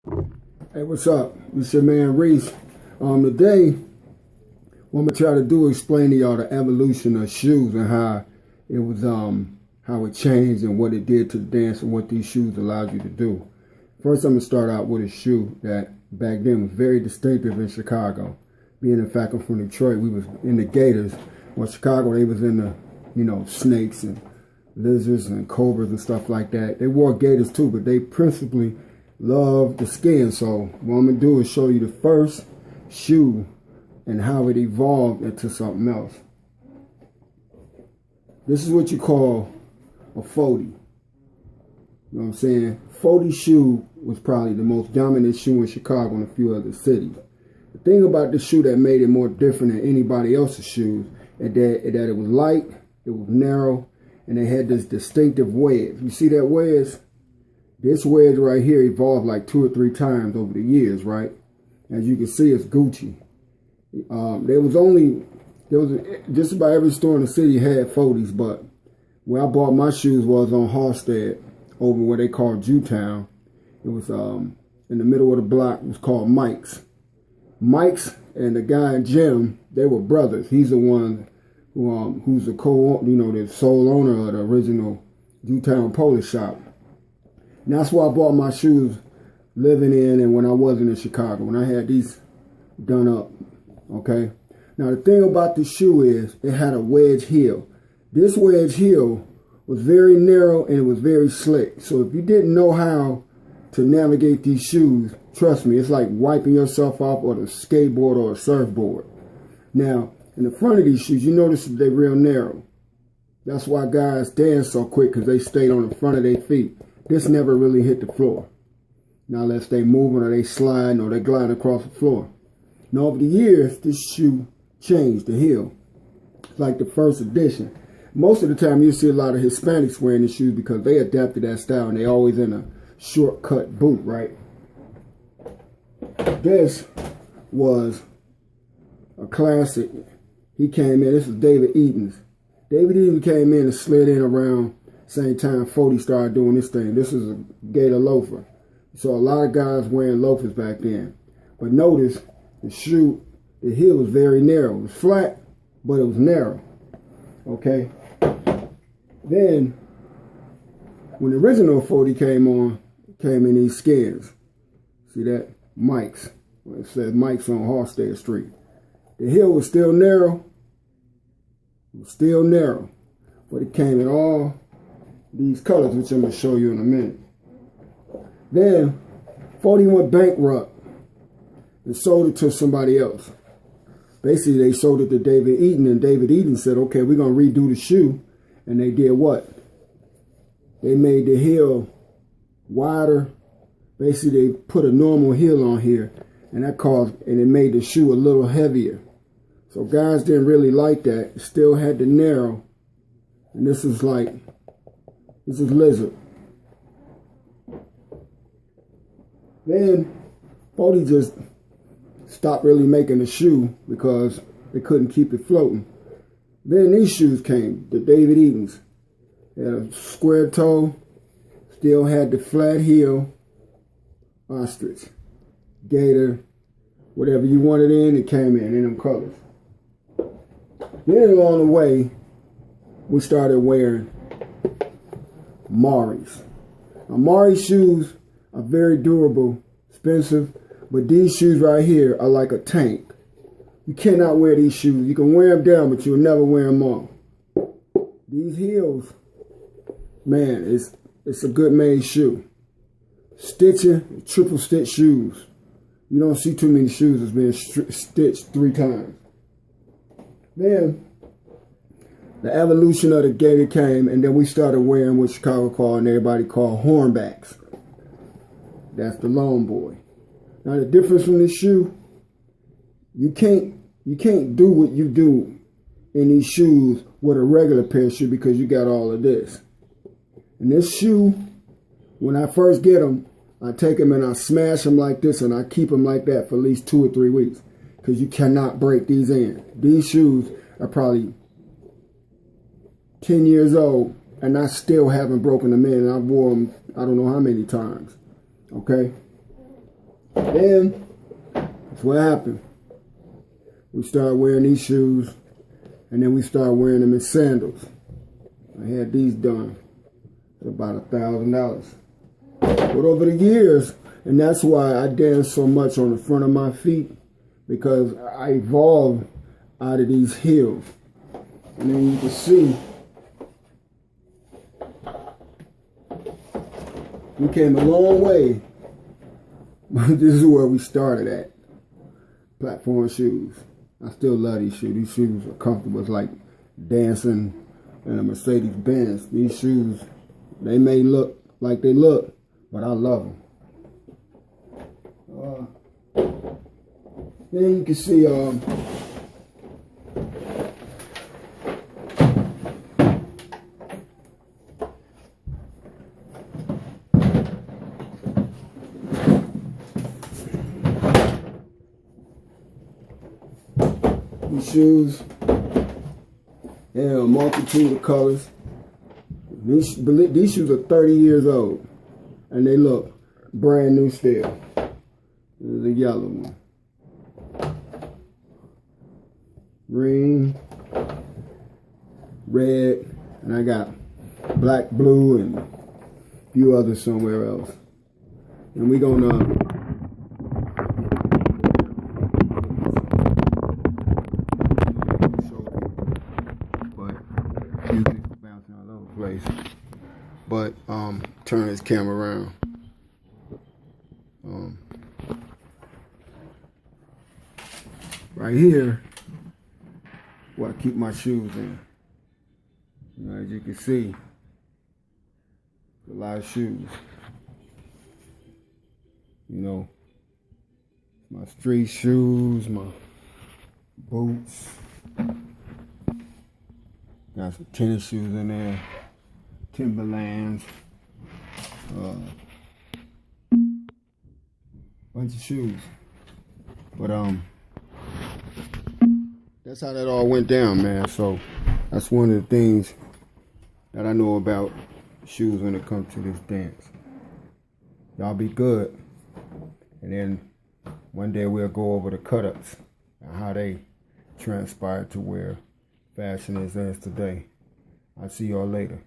Hey, what's up? This your man Reese. Today, what I'm gonna try to do is explain to y'all the evolution of shoes and how it was how it changed and what it did to the dance and what these shoes allowed you to do. First, I'm gonna start out with a shoe that back then was very distinctive in Chicago. Being in fact I'm from Detroit, we was in the Gators. Well, Chicago, they was in the snakes and lizards and cobras and stuff like that. They wore gators too, but they principally love the skin. So what I'm gonna do is show you the first shoe and how it evolved into something else. This is what you call a 40. You know what I'm saying? 40 shoe was probably the most dominant shoe in Chicago and a few other cities. The thing about the shoe that made it more different than anybody else's shoes is that it was light, it was narrow, and it had this distinctive wedge. You see that wedge? This wedge right here evolved like 2 or 3 times over the years, right? As you can see, it's Gucci. There was just about every store in the city had 40s, but where I bought my shoes was on Halstead, over where they call Jewtown. It was in the middle of the block. It was called Mike's. Mike's and the guy Jim, they were brothers. He's the one who's the the sole owner of the original Jewtown Polish shop. And that's where I bought my shoes living in and when I wasn't in Chicago, when I had these done up, okay? Now, the thing about the shoe is it had a wedge heel. This wedge heel was very narrow and it was very slick. So if you didn't know how to navigate these shoes, trust me, it's like wiping yourself off on a skateboard or a surfboard. Now, in the front of these shoes, you notice that they're real narrow. That's why guys dance so quick, because they stayed on the front of their feet. This never really hit the floor. Now, unless they moving or they sliding or they gliding across the floor. Now, over the years, this shoe changed the heel. It's like the first edition. Most of the time, you see a lot of Hispanics wearing the shoes because they adapted that style and they always in a shortcut boot, right? This was a classic. He came in, this was David Eaton's. David Eaton came in and slid in around same time 40 started doing this thing. This is a gator loafer. So a lot of guys wearing loafers back then. But notice the shoe, the heel was very narrow. It was flat, but it was narrow. Okay. Then when the original 40 came in these skins. See that? Mike's. It says Mike's on Halstead Street. The heel was still narrow. It was still narrow. But it came in all these colors, which I'm going to show you in a minute. Then 40 went bankrupt and sold it to somebody else. Basically, they sold it to David Eaton, and David Eaton said, okay, we're going to redo the shoe. And they did what? They made the heel wider. Basically, they put a normal heel on here, and it made the shoe a little heavier. So guys didn't really like that. It still had the narrow. And this is lizard. Then 40 just stopped really making the shoe because they couldn't keep it floating. Then these shoes came, the David Eatons. They had a square toe, still had the flat heel, ostrich, gator, whatever you wanted it came in them colors. Then along the way, we started wearing Maris. Now, Maris shoes are very durable, expensive, but these shoes right here are like a tank. You cannot wear these shoes. You can wear them down, but you'll never wear them up. These heels, man, it's a good made shoe. Stitching, triple stitch shoes. You don't see too many shoes that's been stitched 3 times. Then the evolution of the gator came, and then we started wearing what Chicago called and everybody called hornbacks. That's the long boy. Now the difference from this shoe, you can't do what you do in these shoes with a regular pair of shoes because you got all of this. And this shoe, when I first get them, I take them and I smash them like this and I keep them like that for at least 2 or 3 weeks because you cannot break these in. These shoes are probably 10 years old and I still haven't broken them in. I wore them I don't know how many times. Okay? Then, that's what happened. We started wearing these shoes, and then we started wearing them in sandals. I had these done. It's about $1,000. But over the years, and that's why I dance so much on the front of my feet, because I evolved out of these heels. And then you can see we came a long way. But this is where we started at. Platform shoes. I still love these shoes. These shoes are comfortable. It's like dancing in a Mercedes Benz. These shoes, they may look like they look, but I love them. Then you can see these shoes. They have a multitude of colors. These shoes are 30 years old, and they look brand new still. This is the yellow one. Green, red, and I got black, blue, and a few others somewhere else. And we're gonna bouncing all over the place. But turn this camera around. Right here, where I keep my shoes in. You know, as you can see, a lot of shoes. You know, my street shoes, my boots. Got some tennis shoes in there, Timberlands, bunch of shoes. But that's how that all went down, man. So that's one of the things that I know about shoes when it comes to this dance. Y'all be good. And then one day we'll go over the cut-ups and how they transpired to where fashion is as today. I'll see y'all later.